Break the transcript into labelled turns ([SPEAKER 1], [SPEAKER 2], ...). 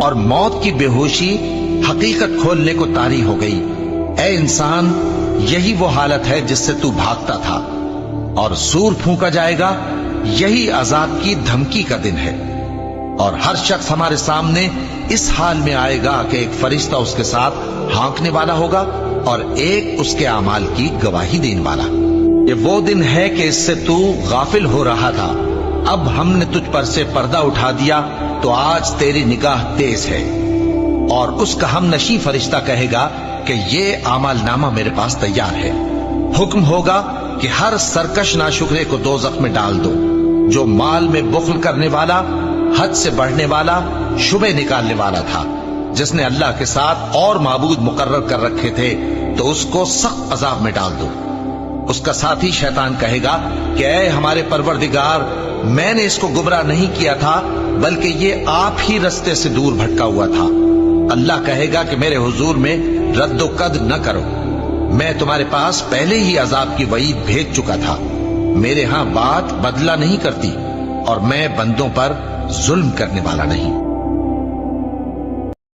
[SPEAKER 1] اور موت کی بے ہوشی حقیقت کھولنے کو طاری ہو گئی۔ اے انسان، یہی وہ حالت ہے جس سے تو بھاگتا تھا، اور سور پھونکا جائے گا، یہی عذاب کی دھمکی کا دن ہے۔ اور ہر شخص ہمارے سامنے اس حال میں آئے گا کہ ایک فرشتہ اس کے ساتھ ہانکنے والا ہوگا اور ایک اس کے اعمال کی گواہی دینے والا۔ یہ وہ دن ہے کہ اس سے تو غافل ہو رہا تھا، اب ہم نے تجھ پر سے پردہ اٹھا دیا تو آج تیری نگاہ تیز ہے۔ اور اس کا ہم نشیں فرشتہ کہے گا کہ یہ اعمال نامہ میرے پاس تیار ہے۔ حکم ہوگا کہ ہر سرکش ناشکرے کو دوزخ میں ڈال دو، جو مال میں بخل کرنے والا، حد سے بڑھنے والا، شبے نکالنے والا تھا، جس نے اللہ کے ساتھ اور معبود مقرر کر رکھے تھے، تو اس کو سخت عذاب میں ڈال دو۔ اس کا ساتھی شیطان کہے گا کہ اے ہمارے پروردگار، میں نے اس کو گمراہ نہیں کیا تھا، بلکہ یہ آپ ہی رستے سے دور بھٹکا ہوا تھا۔ اللہ کہے گا کہ میرے حضور میں رد و قد نہ کرو، میں تمہارے پاس پہلے ہی عذاب کی وعید بھیج چکا تھا۔ میرے ہاں بات بدلہ نہیں کرتی، اور میں بندوں پر ظلم کرنے والا نہیں۔